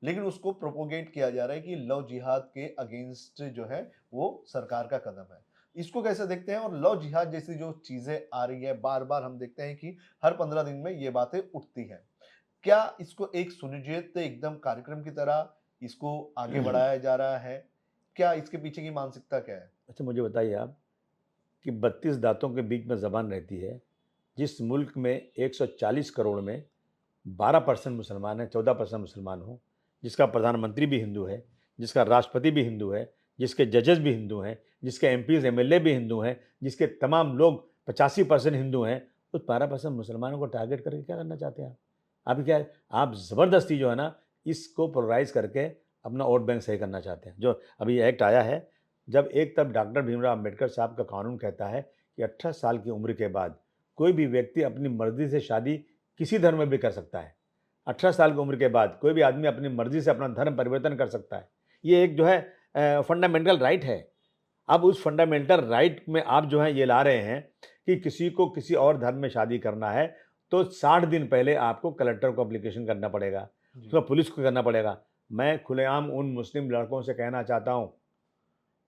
लेकिन उसको प्रोपोगेट किया जा रहा है कि लव जिहाद के अगेंस्ट जो है वो सरकार का कदम है। इसको कैसे देखते हैं? और लव जिहाद जैसी जो चीज़ें आ रही है, बार-बार हम देखते हैं कि हर 15 दिन में ये बातें उठती हैं। क्या इसको एक सुनियोजित एकदम कार्यक्रम की तरह इसको आगे बढ़ाया जा रहा है? क्या इसके पीछे की मानसिकता क्या है? अच्छा मुझे बताइए आप कि 32 दाँतों के बीच में ज़बान रहती है, जिस मुल्क में 140 करोड़ में 12% मुसलमान हैं, 14% मुसलमान हों, जिसका प्रधानमंत्री भी हिंदू है, जिसका राष्ट्रपति भी हिंदू है, जिसके जजेस भी हिंदू हैं, जिसके एमपीज़, एमएलए भी हिंदू हैं, जिसके तमाम लोग 85% हिंदू हैं, उस 12% मुसलमानों को टारगेट करके क्या करना चाहते हैं आप? आप क्या है, आप ज़बरदस्ती जो है ना, इसको पोलराइज़ करके अपना वोट बैंक सही करना चाहते हैं। जो अभी एक्ट आया है, जब एक तरफ डॉक्टर भीमराव अम्बेडकर साहब का कानून कहता है कि 18 साल की उम्र के बाद कोई भी व्यक्ति अपनी मर्ज़ी से शादी किसी धर्म में भी कर सकता है। 18 साल की उम्र के बाद कोई भी आदमी अपनी मर्ज़ी से अपना धर्म परिवर्तन कर सकता है। ये एक जो है फंडामेंटल राइट है। अब उस फंडामेंटल राइट में आप जो है ये ला रहे हैं कि किसी को किसी और धर्म में शादी करना है, तो 60 दिन पहले आपको कलेक्टर को एप्लीकेशन करना पड़ेगा, जी, उसका पुलिस को करना पड़ेगा। मैं खुलेआम उन मुस्लिम लड़कों से कहना चाहता हूँ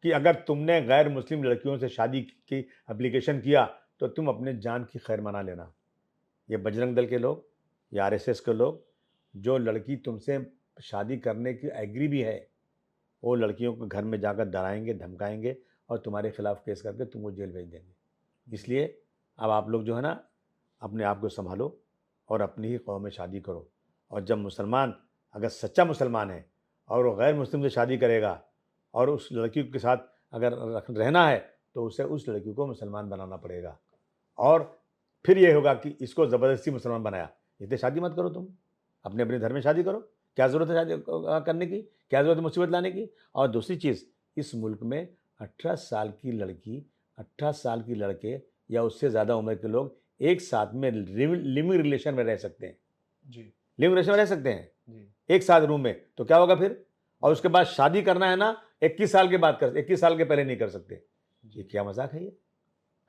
कि अगर तुमने गैर मुस्लिम लड़कियों से शादी की एप्लीकेशन किया, तो तुम अपने जान की खैर मना लेना। ये बजरंग दल के लोग, या आरएसएस के लोग, जो लड़की तुमसे शादी करने की एग्री भी है, वो लड़कियों को घर में जाकर डराएँगे, धमकाएँगे और तुम्हारे खिलाफ केस करके तुमको जेल भेज देंगे। इसलिए अब आप लोग जो है ना, अपने आप को सँभालो और अपनी ही कौम में शादी करो। और जब मुसलमान अगर सच्चा मुसलमान है और वो गैर मुस्लिम से शादी करेगा और उस लड़की के साथ अगर रहना है, तो उसे उस लड़की को मुसलमान बनाना पड़ेगा। और फिर ये होगा कि इसको ज़बरदस्ती मुसलमान बनाया, इसलिए शादी मत करो तुम, अपने-अपने धर्म में शादी करो। क्या ज़रूरत है शादी करने की? क्या ज़रूरत है मुसीबत लाने की? और दूसरी चीज़, इस मुल्क में 18 साल की लड़की, 18 साल की लड़के या उससे ज़्यादा उम्र के लोग एक साथ में लिविंग रिलेशन में रह सकते हैं। जी, लिविंग रिलेशन में रह सकते हैं, जी, एक साथ रूम में, तो क्या होगा फिर? और उसके बाद शादी करना है ना, 21 साल के बाद 21 साल के पहले नहीं कर सकते। ये क्या मज़ाक है ये?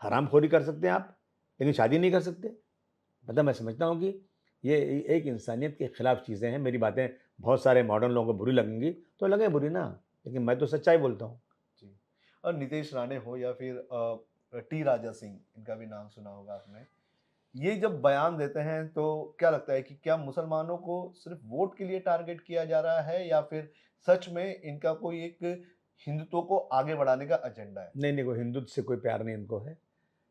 हरामखोरी कर सकते हैं आप, लेकिन शादी नहीं कर सकते। मतलब मैं समझता हूँ कि ये एक इंसानियत के खिलाफ चीज़ें हैं। मेरी बातें बहुत सारे मॉडर्न लोगों को बुरी लगेंगी, तो लगे बुरी ना, लेकिन मैं तो सच्चाई बोलता हूँ। जी। और नितेश राणे हो या फिर टी राजा सिंह, इनका भी नाम सुना होगा आपने। ये जब बयान देते हैं तो क्या लगता है कि क्या मुसलमानों को सिर्फ वोट के लिए टारगेट किया जा रहा है या फिर सच में इनका कोई एक हिंदुत्व को आगे बढ़ाने का एजेंडा है? नहीं, नहीं, कोई हिंदुत्व से कोई प्यार नहीं इनको है।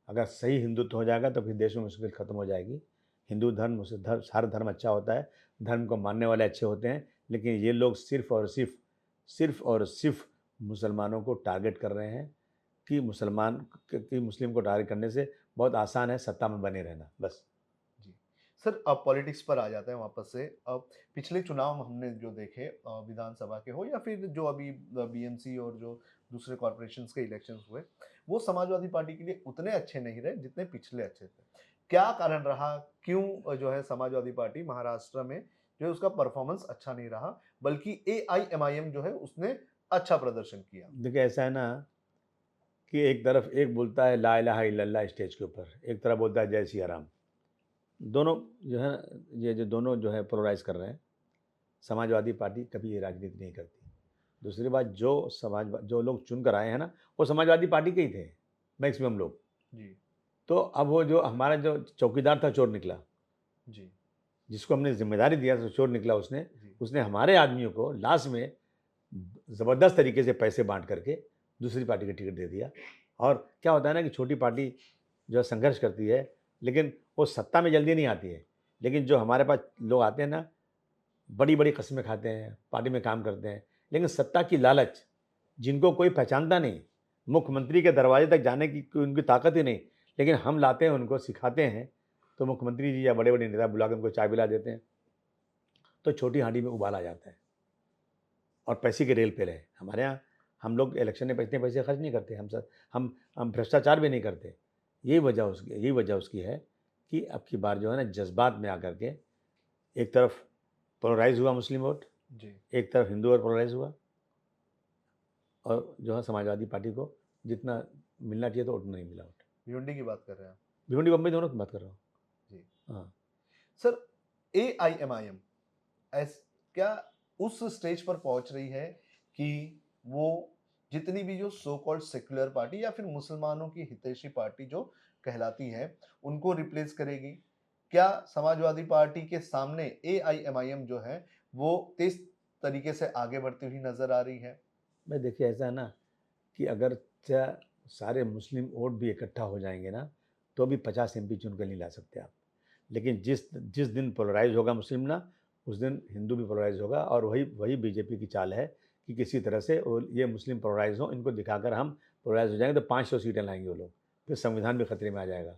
अगर सही हिंदुत्व हो जाएगा तो फिर देश में मुश्किल खत्म हो जाएगी। हिंदू धर्म, मुस्लिम धर्म, हर धर्म अच्छा होता है, धर्म को मानने वाले अच्छे होते हैं, लेकिन ये लोग सिर्फ़ और सिर्फ़ मुसलमानों को टारगेट कर रहे हैं कि मुस्लिम को टारगेट करने से बहुत आसान है सत्ता में बने रहना, बस। जी। सर, अब पॉलिटिक्स पर आ जाते हैं वापस से। अब पिछले चुनाव हमने जो देखे विधानसभा के हो या फिर जो अभी बीएमसी और जो दूसरे कॉर्पोरेशंस के इलेक्शंस हुए, वो समाजवादी पार्टी के लिए उतने अच्छे नहीं रहे जितने पिछले अच्छे थे। क्या कारण रहा? क्यों जो है समाजवादी पार्टी महाराष्ट्र में जो है उसका परफॉर्मेंस अच्छा नहीं रहा, बल्कि एआईएमआईएम जो है उसने अच्छा प्रदर्शन किया? देखिए ऐसा है ना कि एक तरफ एक बोलता है ला इलाहा इल्लल्लाह स्टेज के ऊपर, एक तरफ बोलता है जय सिया राम। दोनों जो है ना, ये जो दोनों जो है पोलराइज़ कर रहे हैं। समाजवादी पार्टी कभी ये राजनीति नहीं करती। दूसरी बात, जो लोग चुन कर आए हैं ना, वो समाजवादी पार्टी के ही थे, मैक्सिमम लोग। जी, तो अब वो जो हमारा जो चौकीदार था, चोर निकला। जी, जिसको हमने ज़िम्मेदारी दिया तो चोर निकला उसने। जी, उसने हमारे आदमियों को लास्ट में ज़बरदस्त तरीके से पैसे बाँट करके दूसरी पार्टी का टिकट दे दिया। और क्या होता है ना कि छोटी पार्टी जो है संघर्ष करती है, लेकिन वो सत्ता में जल्दी नहीं आती है। लेकिन जो हमारे पास लोग आते हैं ना, बड़ी-बड़ी कस्में खाते हैं, पार्टी में काम करते हैं, लेकिन सत्ता की लालच, जिनको कोई पहचानता नहीं, मुख्यमंत्री के दरवाजे तक जाने की कोई उनकी ताकत ही नहीं, लेकिन हम लाते हैं, उनको सिखाते हैं, तो मुख्यमंत्री जी या बड़े-बड़े नेता बुला के उनको चाय पिला देते हैं, तो छोटी हांडी में उबाल आ जाता है और पैसे की रेल-पेल है। हमारे यहाँ हम लोग इलेक्शन में इतने पैसे खर्च नहीं करते, हम भ्रष्टाचार भी नहीं करते। यही वजह उसकी है कि अब की बार जो है ना जज़्बात में आकर के एक तरफ पोलराइज़ हुआ मुस्लिम वोट, जी। एक तरफ हिंदू और पोलराइज़ हुआ और जो है समाजवादी पार्टी को जितना मिलना चाहिए था उतना नहीं मिला वोट। भिवंडी की बात कर रहे हैं आप? भिवंडी बम्बई दोनों की बात कर रहा हूँ। जी। हाँ। सर, एआईएमआईएम एस क्या उस स्टेज पर पहुंच रही है कि वो जितनी भी जो सो कॉल्ड सेक्युलर पार्टी या फिर मुसलमानों की हितैषी पार्टी जो कहलाती है उनको रिप्लेस करेगी? क्या समाजवादी पार्टी के सामने एआईएमआईएम जो है वो तेज तरीके से आगे बढ़ती हुई नजर आ रही है? भाई देखिए ऐसा है ना कि अगर चा सारे मुस्लिम वोट भी इकट्ठा हो जाएँगे ना, तो भी 50 एमपी चुन के नहीं ला सकते आप। लेकिन जिस जिस दिन पोलराइज़ होगा मुस्लिम ना, उस दिन हिंदू भी पोलराइज़ होगा और वही वही बीजेपी की चाल है कि किसी तरह से वो ये मुस्लिम पोलराइज़ हों, इनको दिखाकर हम पोलराइज़ हो जाएँगे तो 500 सीटें लाएँगे वो लोग। फिर संविधान भी खतरे में आ जाएगा।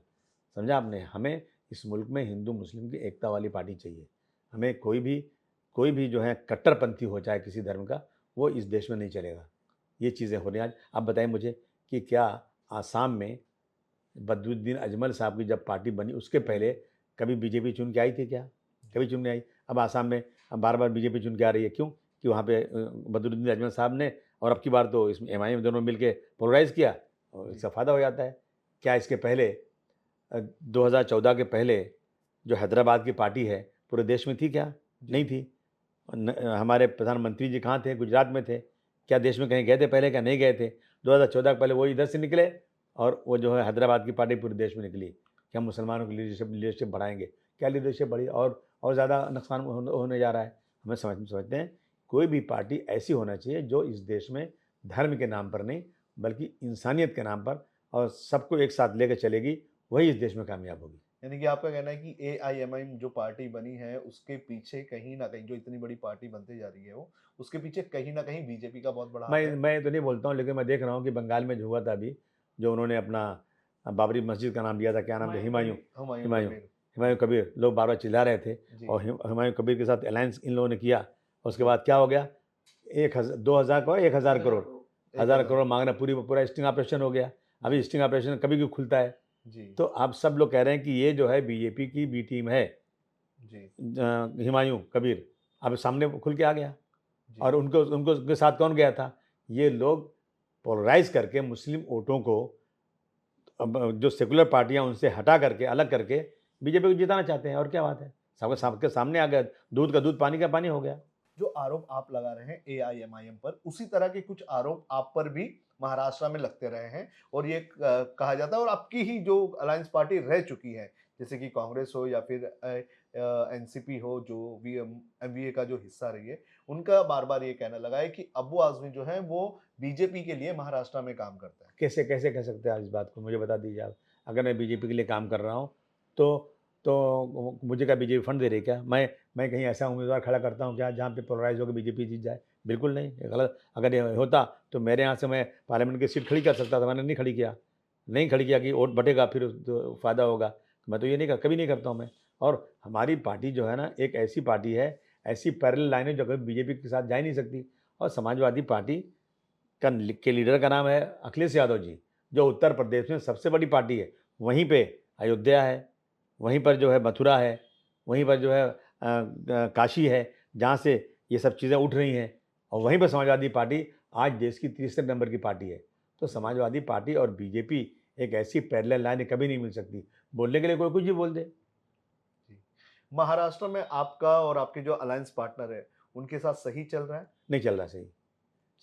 समझा आपने? हमें इस मुल्क में हिंदू-मुस्लिम की एकता वाली पार्टी चाहिए। हमें कोई भी जो है कट्टरपंथी हो चाहे किसी धर्म का, वो इस देश में नहीं चलेगा। ये चीज़ें हो रही हैं आज। आप बताइए मुझे कि क्या आसाम में बदरुद्दीन अजमल साहब की जब पार्टी बनी उसके पहले कभी बीजेपी चुन के आई थी क्या? कभी चुन नहीं आई। अब आसाम में अब बार-बार बीजेपी चुन के आ रही है, क्यों? कि वहाँ पे बदरुद्दीन अजमल साहब ने और अब की बार तो इसमें एमआईएम दोनों मिल के पोलराइज़ किया और जी, इसका फ़ायदा हो जाता है। क्या इसके पहले 2014 के पहले जो हैदराबाद की पार्टी है पूरे देश में थी क्या? नहीं थी। हमारे प्रधानमंत्री जी कहाँ थे? गुजरात में थे। क्या देश में कहीं गए थे पहले? क्या नहीं गए थे? 2014 के पहले वो इधर से निकले और वो जो है हैदराबाद की पार्टी पूरे देश में निकली कि हम मुसलमानों की लीडरशिप बढ़ाएंगे। क्या लीडरशिप बढ़ी? और ज़्यादा नुकसान होने जा रहा है। हमें समझते हैं कोई भी पार्टी ऐसी होना चाहिए जो इस देश में धर्म के नाम पर नहीं बल्कि इंसानियत के नाम पर और सबको एक साथ लेकर चलेगी, वही इस देश में कामयाब होगी। यानी कि आपका कहना है कि एआईएमआईएम जो पार्टी बनी है उसके पीछे कहीं ना कहीं जो इतनी बड़ी पार्टी बनती जा रही है वो उसके पीछे कहीं ना कहीं बीजेपी का बहुत बड़ा हाथ है। मैं तो नहीं बोलता हूँ, लेकिन मैं देख रहा हूँ कि बंगाल में जो हुआ था अभी, जो उन्होंने अपना बाबरी मस्जिद का नाम दिया था, क्या नाम था? हुमायूं। हुमायूं हुमायूं कबीर। हुमायूं कबीर। लोग बार बार चिल्ला रहे थे जी और हुमायूं कबीर के साथ अलायंस इन लोगों ने किया। उसके बाद क्या हो गया? 2,000 करोड़, 1,000 करोड़, 1,000 करोड़ मांगना, पूरा स्टिंग ऑपरेशन हो गया। अभी स्टिंग ऑपरेशन कभी भी खुलता है। जी तो अब सब लोग कह रहे हैं कि ये जो है बीजेपी की बी टीम है, जी हुमायूं कबीर, अब सामने खुल के आ गया। जी और उनको उनको उनके साथ कौन गया था? ये लोग पोलराइज करके मुस्लिम वोटों को, अब जो सेकुलर पार्टियां उनसे हटा करके, अलग करके बीजेपी को जिताना चाहते हैं। और क्या बात है? सबके सामने आ गया, दूध का दूध, पानी का पानी हो गया। जो आरोप आप लगा रहे हैं एआईएमआईएम पर उसी तरह के कुछ आरोप आप पर भी महाराष्ट्र में लगते रहे हैं और ये कहा जाता है और आपकी ही जो अलायंस पार्टी रह चुकी है जैसे कि कांग्रेस हो या फिर एनसीपी हो जो भी एमवीए का जो हिस्सा रही है उनका बार बार ये कहना लगा है कि अब्बू आजमी जो है वो बीजेपी के लिए महाराष्ट्र में काम करता है। कैसे कैसे कह सकते हैं आप इस बात को? मुझे बता दीजिए आप। अगर मैं बीजेपी के लिए काम कर रहा हूँ तो मुझे क्या बीजेपी फंड दे रही है क्या? मैं कहीं ऐसा उम्मीदवार खड़ा करता हूँ क्या जहाँ पे पोलराइज होकर बीजेपी जीत जाए? बिल्कुल नहीं, ये गलत। अगर ये होता तो मेरे यहाँ से मैं पार्लियामेंट की सीट खड़ी कर सकता था, मैंने नहीं खड़ी किया। नहीं खड़ी किया कि वोट बटेगा फिर तो फ़ायदा होगा। मैं तो ये नहीं कर कभी नहीं करता हूँ मैं। और हमारी पार्टी जो है ना, एक ऐसी पार्टी है, ऐसी पैरेलल लाइन है जो कभी बीजेपी के साथ जा ही नहीं सकती। और समाजवादी पार्टी के लीडर का नाम है अखिलेश यादव जी, जो उत्तर प्रदेश में सबसे बड़ी पार्टी है। वहीं पे अयोध्या है, वहीं पर जो है मथुरा है, वहीं पर जो है काशी है, जहाँ से ये सब चीज़ें उठ रही हैं। और वहीं पर समाजवादी पार्टी आज देश की तीसरे नंबर की पार्टी है। तो समाजवादी पार्टी और बीजेपी एक ऐसी पैरेलल लाइन कभी नहीं मिल सकती। बोलने के लिए कोई कुछ भी बोल दे। जी। महाराष्ट्र में आपका और आपके जो अलायंस पार्टनर है उनके साथ सही चल रहा है। नहीं चल रहा सही।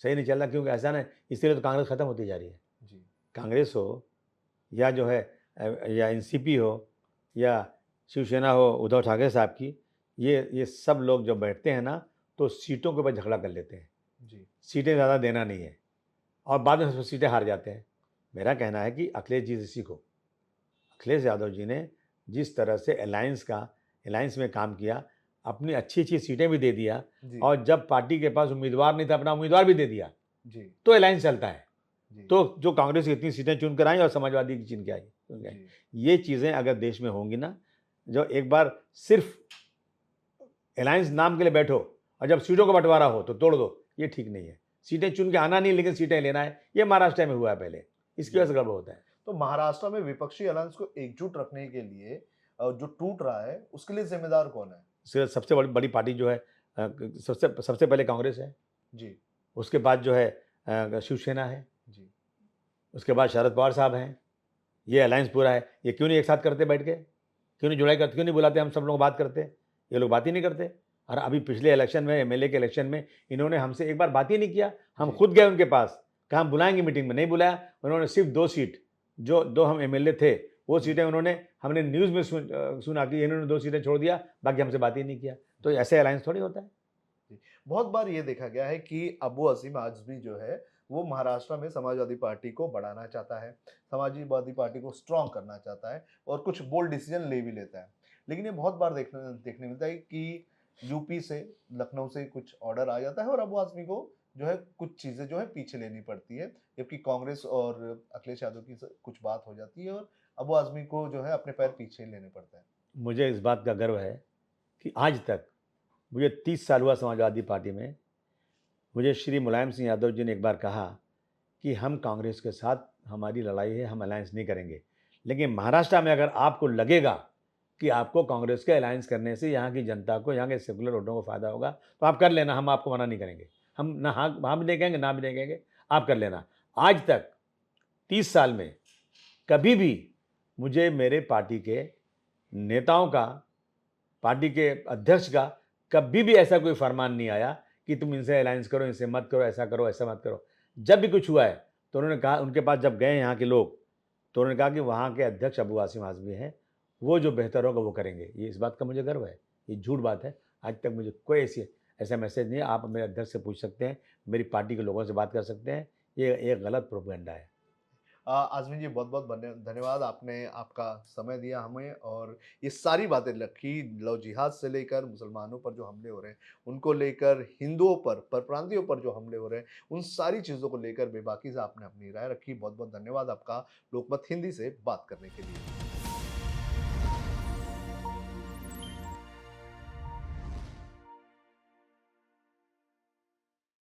सही नहीं चल रहा, क्योंकि ऐसा ना, इसलिए तो कांग्रेस खत्म होती जा रही है। जी कांग्रेस हो या जो है या एनसीपी हो या शिवसेना हो उद्धव ठाकरे साहब की, ये सब लोग जो बैठते हैं ना, तो सीटों के ऊपर झगड़ा कर लेते हैं। जी सीटें ज़्यादा देना नहीं है और बाद में सब सीटें हार जाते हैं। मेरा कहना है कि अखिलेश जी से सीखो। अखिलेश यादव जी ने जिस तरह से अलायंस में काम किया, अपनी अच्छी अच्छी सीटें भी दे दिया, जी और जब पार्टी के पास उम्मीदवार नहीं था, अपना उम्मीदवार भी दे दिया, जी तो अलायंस चलता है। जी तो जो कांग्रेस की इतनी सीटें चुन कर आई और समाजवादी की चुन के आई, जी ये चीज़ें अगर देश में होंगी ना, जो एक बार सिर्फ अलायंस नाम के लिए बैठो और जब सीटों का बंटवारा हो तो तोड़ दो, ये ठीक नहीं है। सीटें चुन के आना नहीं, लेकिन सीटें लेना है। ये महाराष्ट्र में हुआ है पहले, इसकी वजह से गड़बड़ होता है। तो महाराष्ट्र में विपक्षी अलायंस को एकजुट रखने के लिए जो टूट रहा है उसके लिए जिम्मेदार कौन है। सबसे बड़ी बड़ी पार्टी जो है, सबसे सबसे पहले कांग्रेस है, जी उसके बाद जो है शिवसेना है, जी उसके बाद शरद पवार साहब हैं। ये अलायंस पूरा है। ये क्यों नहीं एक साथ करते बैठ के? क्यों नहीं जुड़ाई करते? क्यों नहीं बुलाते, हम सब लोग बात करते? ये लोग बात ही नहीं करते। और अभी पिछले इलेक्शन में, एमएलए के इलेक्शन में, इन्होंने हमसे एक बार बात ही नहीं किया। हम जी। खुद गए उनके पास, कहा हम बुलाएंगे मीटिंग में, नहीं बुलाया। उन्होंने सिर्फ 2 सीट, जो 2 हम एमएलए थे, वो सीटें हमने न्यूज़ में सुना कि इन्होंने 2 सीटें छोड़ दिया, बाकी हमसे बात ही नहीं किया। तो ऐसे अलायंस थोड़ी होता है। जी। बहुत बार ये देखा गया है कि अबू अजीम आजमी जो है वो महाराष्ट्र में समाजवादी पार्टी को बढ़ाना चाहता है, समाजवादी पार्टी को स्ट्रांग करना चाहता है और कुछ बोल्ड डिसीजन ले भी लेता है। लेकिन ये बहुत बार देखने मिलता है कि यूपी से, लखनऊ से कुछ ऑर्डर आ जाता है और अबू आजमी को जो है कुछ चीज़ें जो है पीछे लेनी पड़ती है, जबकि कांग्रेस और अखिलेश यादव की कुछ बात हो जाती है और अबू आजमी को जो है अपने पैर पीछे लेने पड़ते हैं। मुझे इस बात का गर्व है कि आज तक, मुझे 30 साल हुआ समाजवादी पार्टी में, मुझे श्री मुलायम सिंह यादव जी ने एक बार कहा कि हम कांग्रेस के साथ, हमारी लड़ाई है, हम अलायंस नहीं करेंगे। लेकिन महाराष्ट्र में अगर आपको लगेगा कि आपको कांग्रेस के अलायंस करने से यहाँ की जनता को, यहाँ के सेकुलर वोटरों को फ़ायदा होगा, तो आप कर लेना, हम आपको मना नहीं करेंगे। हम ना हाँ भी नहीं कहेंगे, ना भी नहीं कहेंगे, आप कर लेना। आज तक 30 साल में कभी भी मुझे मेरे पार्टी के नेताओं का पार्टी के अध्यक्ष का कभी भी ऐसा कोई फरमान नहीं आया कि तुम इनसे अलायंस करो, इनसे मत करो, ऐसा मत करो। जब भी कुछ हुआ है, तो उन्होंने कहा, उनके पास जब गए यहाँ के लोग, तो उन्होंने कहा कि वहाँ के अध्यक्ष अबू आसिम आज़मी हैं, वो जो बेहतर होगा वो करेंगे। ये इस बात का मुझे गर्व है। ये झूठ बात है। आज तक मुझे कोई ऐसा मैसेज नहीं है। आप मेरे अध्यक्ष से पूछ सकते हैं, मेरी पार्टी के लोगों से बात कर सकते हैं। ये गलत प्रोपेगेंडा है। आज़मीन जी, बहुत-बहुत धन्यवाद, आपने आपका समय दिया हमें और ये सारी बातें रखी, लव जिहाद से लेकर मुसलमानों पर जो हमले हो रहे हैं, उनको लेकर हिंदुओं पर, परप्रांतियों पर जो हमले हो रहे हैं, उन सारी चीज़ों को लेकर बेबाकी से आपने अपनी राय रखी। बहुत-बहुत धन्यवाद आपका लोकमत हिंदी से बात करने के लिए।